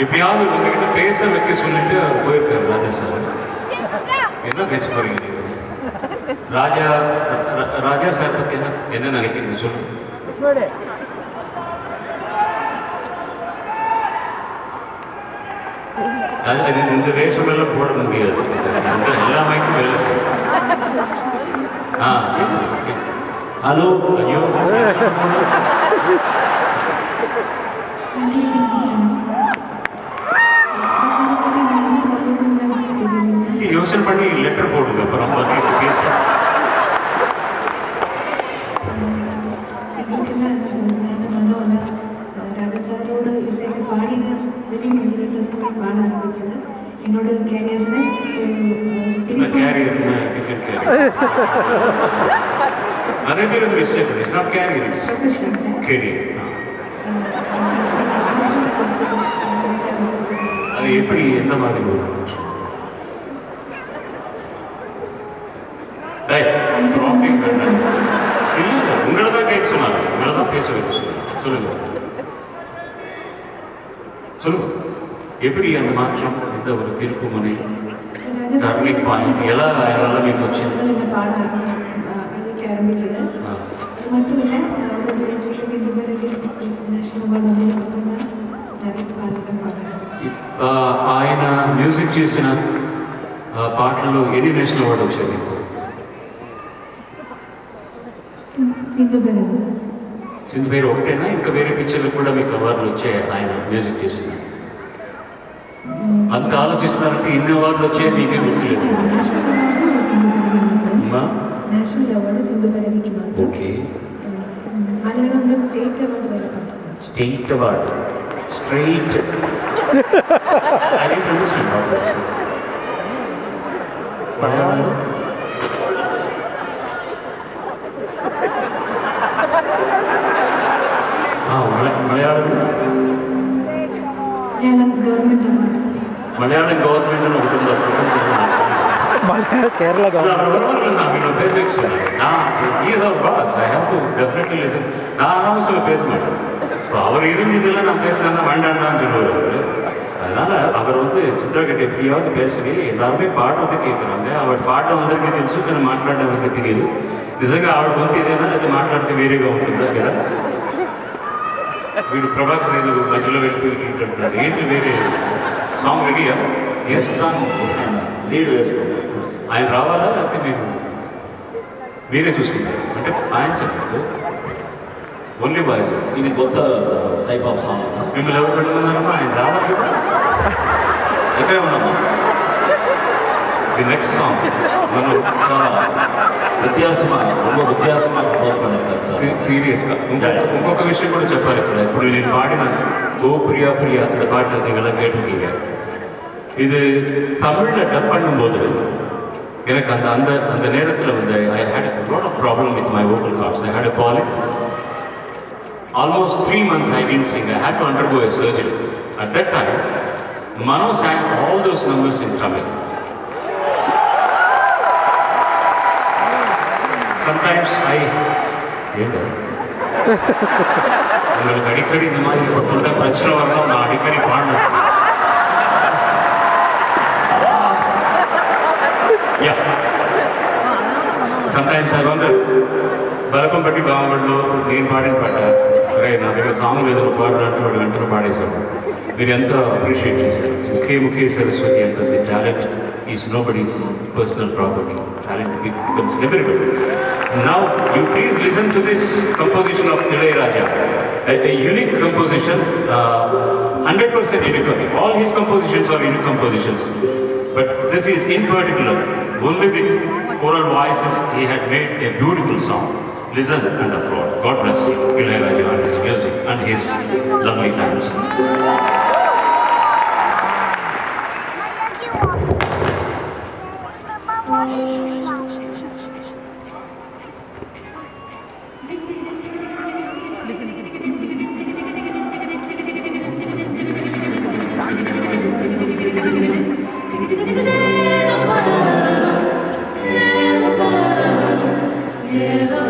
எப்பயாவது உங்ககிட்ட பேச வைக்க சொல்லிட்டு அவர் போயிருக்காரு ராஜா சார். என்ன பேச போறீங்க நீங்க? ராஜா ராஜா சார் பத்தி என்ன நினைக்கிறீங்க சொல்லுங்க. அது இந்த வேஷம் எல்லாம் போட முடியாது, எல்லா மைக்கும் வேலை செய்யும். ஹலோ, ஐயோ யோசனை பண்ணி லெட்டர் போடுங்க, அப்புறம் பேசுறேன். ராஜசாரோட இசைக்கு பாடின வெட்டிங் பாட ஆரம்பிச்சது என்னோட கேரியரில். நிறைய பேர் விஷயம் கேரியர். அது எப்படி, எந்த மாதிரி வரும்? இல்லை, உங்களை தான் கேட்க சொன்னாங்க, உங்களை தான் பேச வைக்க சொன்னாங்க. சொல்லுங்க சொல்லுங்க, எப்படி அந்த மாற்றம், எந்த ஒரு திருப்பு முனை, టర్నింగ్ పాయింట్ ఎలా మీకు వచ్చింది? పాట ఆరంభించదు மட்டும் இல்லை, ఆయన మ్యూజిక్ చేసిన పాటలు ఎన్ని నేషనల్ అవార్డు వచ్చాయి మీకు? సింధు పేరు ఒకటేనా, ఇంకా వేరే పిక్చర్లు కూడా మీకు అవార్డులు వచ్చాయి ఆయన మ్యూజిక్ చేసిన? అంత ఆలోచిస్తున్నారంటే ఇన్ని అవార్డులు వచ్చాయి మీకే గుర్తులేదు. ఓకే, స్టేట్ అవార్డు, స్ట్రైట్ మలయాళంలో మలయాళం గవర్నమెంట్ అని ఒకటి ఉంది, కేరళ అనవసரம் பேச மாட்டேன். இப்போ அவர் இருந்ததில்லை, நான் பேசுகிறேன்னா வேண்டான்னு சொல்லுவார். அதனால் அவர் சித்ரா கிட்ட எப்படியாவது பேசுறி, எல்லாருமே పాటలు కేட்குறாங்க. ఆవిడ పాట అందరికీ తెలుసు, కానీ మాట్లాడడం ఎవరికి తెలియదు. నిజంగా ఆవిడ ఇదేనా, అయితే మాట్లాడితే వేరేగా ఉంటుందా కదా? వీడు ప్రభాకర్ ఏదో మధ్యలో వెళ్ళిపోయింటున్నాడు, ఏంటి వేరే సాంగ్ రెడీయా? ఎస్ సాంగ్ లీడ్ వేసుకుంటారు. ఆయన రావాలా, లేకపోతే మీరే చూసుకుంటారు? అంటే ఆయన చెప్పండి, ఓన్లీ వాయిసెస్. ఇది కొత్త టైప్ ఆఫ్ సాంగ్. మిమ్మల్ని ఎవరు పెట్టుకున్నారమ్మా? ఆయన రావాలి, ఎక్కడే ఉన్నామా? ది నెక్స్ట్ సాంగ్ మనం చాలా ரொம்ப வித்தியாசமாக ப்ரோஸ் பண்ணியிருக்காரு సీరియస్గా. ఇంకొక విషయం కూడా చెప్పాలి ఇక్కడ. ఇప్పుడు నేను పాడిన ఓ பிரியா பிரியா அந்த பாட்டு நீங்கள்லாம் கேட்டிருக்கீங்க. இது தமிழில் டப் பண்ணும்போது எனக்கு அந்த அந்த அந்த நேரத்தில் ஐ had a lot of problem with my vocal cords. I had a polyp. Almost 3 months I didn't sing. I had to undergo a surgery. At that time, Mano sang all those numbers in Tamil. Sometimes உங்களுக்கு அடிக்கடி இந்த மாதிரி ஒரு தொண்டை பிரச்சனை வரணும், நான் அடிக்கடி பாடணும். Sometimes I wonder, బలకంపట్టి బాగుపడిలో నేను పాడిన పాట, అరే నా దగ్గర సాంగ్ ఏదో పాడినట్టు వాడు వెంటనే పాడేశాడు. మీరు ఎంతో అప్రిషియేట్ చేశారు. ముఖే సరస్వతి అంటుంది, talent is nobody's personal property. Talent becomes everybody. Now, you please listen to this composition of Ilayaraja. A unique composition, 100% unique. All his compositions are unique compositions. But this is in particular, only with choral voices, he had made a beautiful song. Listen and applaud. God bless you, Ilayaraja, and his music and his lovely fans. Yeah.